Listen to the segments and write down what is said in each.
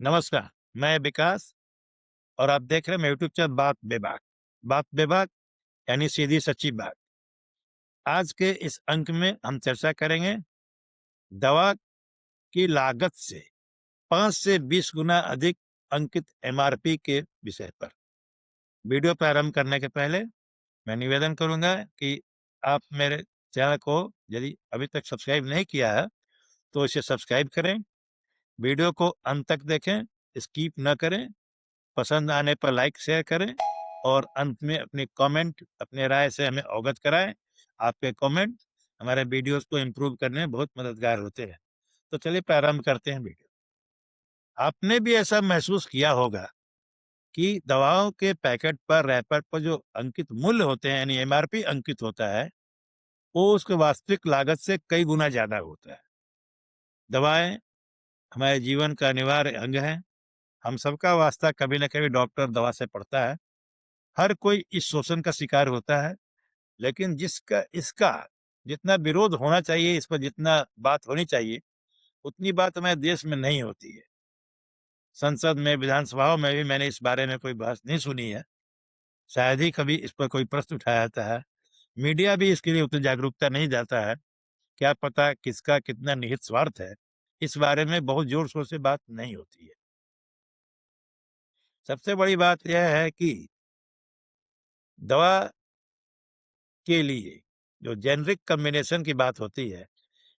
नमस्कार, मैं विकास और आप देख रहे हैं मेरा यूट्यूब चैनल बात बेबाक यानी सीधी सच्ची बात। आज के इस अंक में हम चर्चा करेंगे दवा की लागत से 5 से 20 गुना अधिक अंकित एमआरपी के विषय पर। वीडियो प्रारंभ करने के पहले मैं निवेदन करूंगा कि आप मेरे चैनल को यदि अभी तक सब्सक्राइब नहीं किया है तो इसे सब्सक्राइब करें, वीडियो को अंत तक देखें, स्किप न करें, पसंद आने पर लाइक शेयर करें और अंत में अपने कमेंट अपने राय से हमें अवगत कराएं। आपके कमेंट हमारे वीडियोस को इम्प्रूव करने में बहुत मददगार होते हैं। तो चलिए प्रारंभ करते हैं वीडियो। आपने भी ऐसा महसूस किया होगा कि दवाओं के पैकेट पर रैपर पर जो अंकित मूल्य होते हैं यानी एमआरपी अंकित होता है वो उसके वास्तविक लागत से कई गुना ज्यादा होता है। दवाएं हमारे जीवन का अनिवार्य अंग है। हम सबका वास्ता कभी न कभी डॉक्टर दवा से पड़ता है। हर कोई इस शोषण का शिकार होता है, लेकिन जिसका इसका जितना विरोध होना चाहिए, इस पर जितना बात होनी चाहिए, उतनी बात हमारे देश में नहीं होती है। संसद में, विधानसभाओं में भी मैंने इस बारे में कोई बहस नहीं सुनी है। शायद ही कभी इस पर कोई प्रश्न उठाया जाता है। मीडिया भी इसके लिए उतनी जागरूकता नहीं जाता है। क्या पता किसका कितना निहित स्वार्थ है, इस बारे में बहुत जोर शोर से बात नहीं होती है। सबसे बड़ी बात यह है कि दवा के लिए जो जेनरिक कॉम्बिनेशन की बात होती है,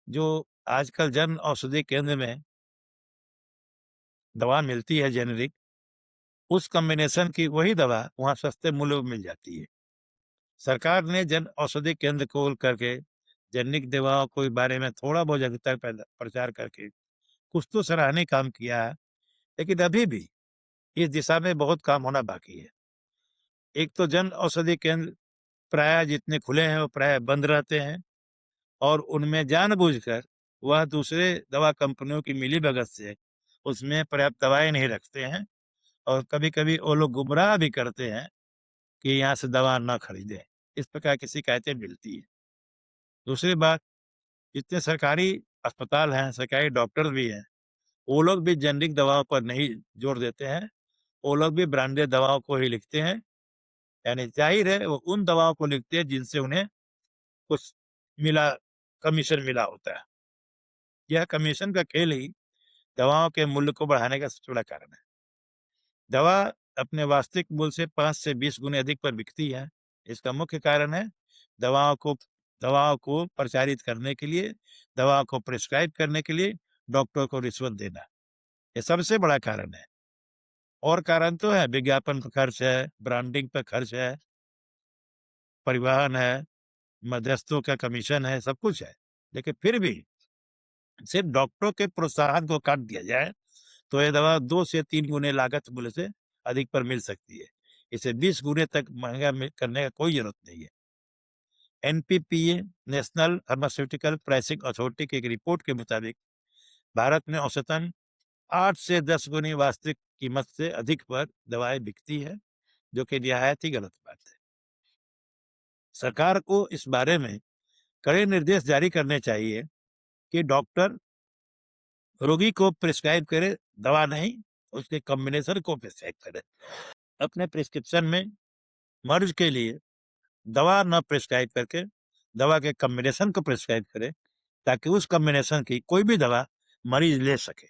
जो आजकल जन औषधि केंद्र में दवा मिलती है जेनरिक, उस कॉम्बिनेशन की वही दवा वहाँ सस्ते मूल्य में मिल जाती है। सरकार ने जन औषधि केंद्र खोल करके जेनरिक दवाओं के बारे में थोड़ा बहुत जागरूकता प्रचार करके कुछ तो सराहनीय काम किया है, लेकिन अभी भी इस दिशा में बहुत काम होना बाकी है। एक तो जन औषधि केंद्र प्राय जितने खुले हैं वो प्राय बंद रहते हैं और उनमें जानबूझकर वह दूसरे दवा कंपनियों की मिलीभगत से उसमें पर्याप्त दवाएं नहीं रखते हैं और कभी-कभी वो लोग गुमराह भी करते हैं कि यहाँ से दवा ना खरीदें। इस प्रकार की शिकायतें मिलती हैं। दूसरी बात, जितने सरकारी अस्पताल हैं, सरकारी डॉक्टर भी हैं, वो लोग भी जेनरिक दवाओं पर नहीं जोर देते हैं। वो लोग भी ब्रांडेड दवाओं को ही लिखते हैं। यानी ज़ाहिर है वो उन दवाओं को लिखते हैं जिनसे उन्हें कुछ मिला कमीशन मिला होता है। यह कमीशन का खेल ही दवाओं के मूल्य को बढ़ाने का सबसे बड़ा कारण है। दवा अपने वास्तविक मूल्य से 5 से 20 गुने अधिक पर बिकती है। इसका मुख्य कारण है दवाओं को दवाओं को प्रचारित करने के लिए, दवाओं को प्रिस्क्राइब करने के लिए डॉक्टर को रिश्वत देना। ये सबसे बड़ा कारण है। और कारण तो है, विज्ञापन पर खर्च है, ब्रांडिंग पर खर्च है, परिवहन है, मध्यस्थों का कमीशन है, सब कुछ है। लेकिन फिर भी सिर्फ डॉक्टरों के प्रोत्साहन को काट दिया जाए तो ये दवा 2 से 3 गुने लागत मूल्य से अधिक पर मिल सकती है। इसे 20 गुने तक महंगा करने का कोई जरूरत नहीं है। NPPA national pharmaceutical pricing authority की एक रिपोर्ट के मुताबिक भारत में औसतन 8 से 10 गुनी वास्तविक कीमत से अधिक पर दवाएं बिकती है, जो कि निहायत ही गलत बात है। सरकार को इस बारे में कड़े निर्देश जारी करने चाहिए कि डॉक्टर रोगी को प्रिस्क्राइब करे, दवा नहीं उसके कॉम्बिनेशन को प्रिस्क्राइब करे। अपने प्रिस्क्रिप्शन में मर्ज के लिए दवा न प्रिस्क्राइब करके दवा के कॉम्बिनेशन को प्रिस्क्राइब करे, ताकि उस कॉम्बिनेशन की कोई भी दवा मरीज ले सके।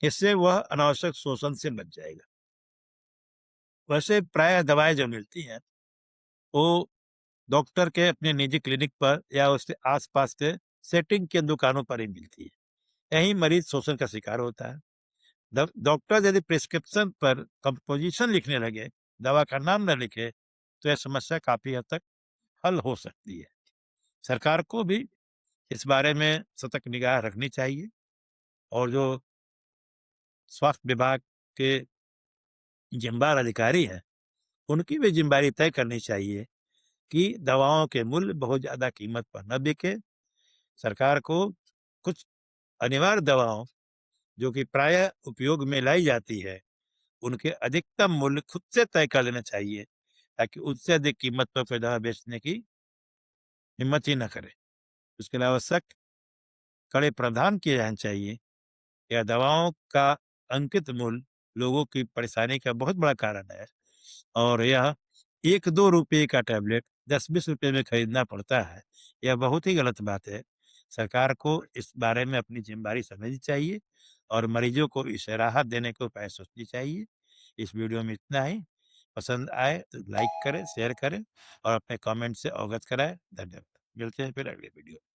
इससे वह अनावश्यक शोषण से बच जाएगा। वैसे प्राय दवाएं जो मिलती हैं वो डॉक्टर के अपने निजी क्लिनिक पर या उसके आसपास के सेटिंग के दुकानों पर ही मिलती है। यही मरीज शोषण का शिकार होता है। डॉक्टर यदि प्रिस्क्रिप्शन पर कंपोजिशन लिखने लगे, दवा का नाम न लिखे, तो यह समस्या काफी हद तक हल हो सकती है। सरकार को भी इस बारे में सतर्क निगाह रखनी चाहिए और जो स्वास्थ्य विभाग के जिम्मेदार अधिकारी हैं, उनकी भी जिम्मेदारी तय करनी चाहिए कि दवाओं के मूल्य बहुत ज्यादा कीमत पर न बिके। सरकार को कुछ अनिवार्य दवाओं जो कि प्राय उपयोग में लाई जाती है, उनके अधिकतम मूल्य खुद से तय कर लेना चाहिए, ताकि उससे अधिक कीमत पर कोई दवा बेचने की हिम्मत ही न करे। उसके अलावा सख्त कड़े प्रावधान किए जाने चाहिए या दवाओं का अंकित मूल्य लोगों की परेशानी का बहुत बड़ा कारण है और यह 1-2 रुपए का टैबलेट 10-20 रुपए में खरीदना पड़ता है। यह बहुत ही गलत बात है। सरकार को इस बारे में अपनी ज़िम्मेदारी समझनी चाहिए और मरीजों को इसे राहत देने के उपाय सोचनी चाहिए। इस वीडियो में इतना ही। पसंद आए तो लाइक करें, शेयर करें और अपने कमेंट से अवगत कराएँ। धन्यवाद। मिलते हैं फिर अगले वीडियो में।